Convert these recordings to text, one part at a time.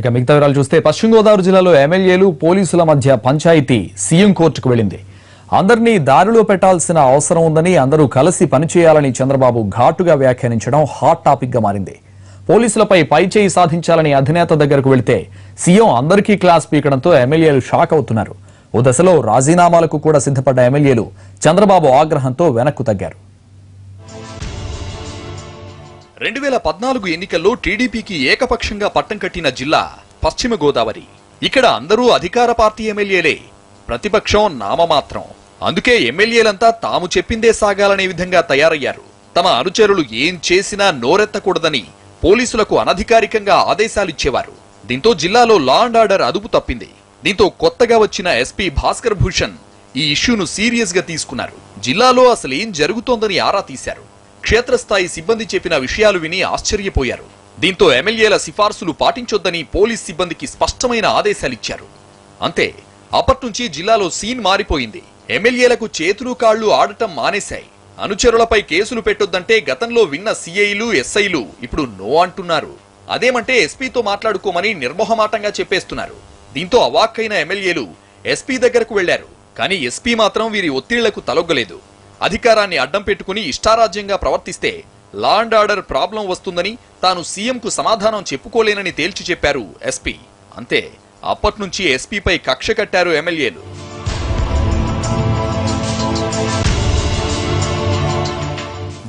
ఇక మిగతా వివరాలు చూస్తే పశ్చిమ గోదావరి జిల్లాలో ఎమ్మెల్యేలు పోలీసుల మధ్య పంచాయతీ సీఎం కోర్టుకు వెళ్లింది. అందరినీ దారిలో పెట్టాల్సిన అవసరం ఉందని, అందరూ కలిసి పనిచేయాలని చంద్రబాబు ఘాటుగా వ్యాఖ్యానించడం హాట్ టాపిక్ గా మారింది. పోలీసులపై పైచేయి సాధించాలని అధినేత దగ్గరకు వెళ్తే సీఎం అందరికీ క్లాస్ పీకడంతో ఎమ్మెల్యేలు షాక్ అవుతున్నారు. ఓ దశలో రాజీనామాలకు కూడా సిద్ధపడ్డ ఎమ్మెల్యేలు చంద్రబాబు ఆగ్రహంతో వెనక్కు తగ్గారు. 2014 ఎన్నికల్లో టీడీపీకి ఏకపక్షంగా పట్టం కట్టిన జిల్లా పశ్చిమ గోదావరి. ఇక్కడ అందరూ అధికార పార్టీ ఎమ్మెల్యేలే, ప్రతిపక్షం నామమాత్రం. అందుకే ఎమ్మెల్యేలంతా తాము చెప్పిందే సాగాలనే విధంగా తయారయ్యారు. తమ అనుచరులు ఏం చేసినా నోరెత్తకూడదని పోలీసులకు అనధికారికంగా ఆదేశాలిచ్చేవారు. దీంతో జిల్లాలో లా అండ్ ఆర్డర్ అదుపు తప్పింది. దీంతో కొత్తగా వచ్చిన ఎస్పీ భాస్కర్ భూషణ్ ఈ ఇష్యూను సీరియస్ గా తీసుకున్నారు. జిల్లాలో అసలేం జరుగుతోందని ఆరా తీశారు. క్షేత్రస్థాయి సిబ్బంది చెప్పిన విషయాలు విని ఆశ్చర్యపోయారు. దీంతో ఎమ్మెల్యేల సిఫార్సులు పాటించొద్దని పోలీస్ సిబ్బందికి స్పష్టమైన ఆదేశాలిచ్చారు. అంతే, అప్పట్నుంచి జిల్లాలో సీన్ మారిపోయింది. ఎమ్మెల్యేలకు చేతులు కాళ్లు ఆడటం మానేశాయి. అనుచరులపై కేసులు పెట్టొద్దంటే గతంలో విన్న సీఐలు, ఎస్ఐలు ఇప్పుడు నో అంటున్నారు. అదేమంటే ఎస్పీతో మాట్లాడుకోమని నిర్మోహమాటంగా చెప్పేస్తున్నారు. దీంతో అవాక్కైన ఎమ్మెల్యేలు ఎస్పీ దగ్గరకు వెళ్లారు. కానీ ఎస్పీ మాత్రం వీరి ఒత్తిళ్లకు తలొగ్గలేదు. అధికారాన్ని అడ్డం పెట్టుకుని ఇష్టారాజ్యంగా ప్రవర్తిస్తే లా అండ్ ఆర్డర్ ప్రాబ్లం వస్తుందని, తాను సీఎంకు సమాధానం చెప్పుకోలేనని తేల్చి చెప్పారు ఎస్పీ. అంతే, అప్పట్నుంచి ఎస్పీపై కక్ష కట్టారు ఎమ్మెల్యేలు.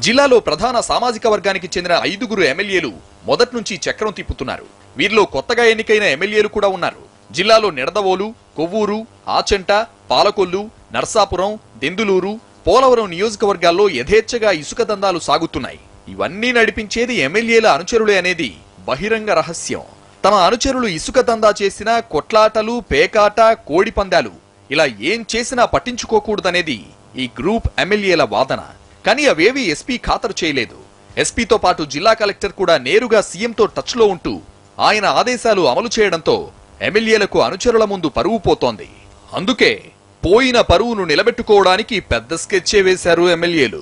జిల్లాలో ప్రధాన సామాజిక వర్గానికి చెందిన 5గురు ఎమ్మెల్యేలు మొదట్నుంచి చక్రం తిప్పుతున్నారు. వీరిలో కొత్తగా ఎన్నికైన ఎమ్మెల్యేలు కూడా ఉన్నారు. జిల్లాలో నిడదవోలు, కొవ్వూరు, ఆచంట, పాలకొల్లు, నర్సాపురం, దెందులూరు, పోలవరం నియోజకవర్గాల్లో యథేచ్ఛగా ఇసుక దందాలు సాగుతున్నాయి. ఇవన్నీ నడిపించేది ఎమ్మెల్యేల అనుచరులే అనేది బహిరంగ రహస్యం. తమ అనుచరులు ఇసుక దందా చేసినా కొట్లాటలు, పేకాట, కోడి పందాలు ఇలా ఏం చేసినా పట్టించుకోకూడదనేది ఈ గ్రూప్ ఎమ్మెల్యేల వాదన. కానీ అవేవీ ఎస్పీ ఖాతరు చేయలేదు. ఎస్పీతో పాటు జిల్లా కలెక్టర్ కూడా నేరుగా సీఎంతో టచ్లో ఉంటూ ఆయన ఆదేశాలు అమలు చేయడంతో ఎమ్మెల్యేలకు అనుచరుల ముందు పరువు పోతోంది. అందుకే పోయిన పరువును నిలబెట్టుకోవడానికి పెద్ద స్కెచ్చే వేశారు ఎమ్మెల్యేలు.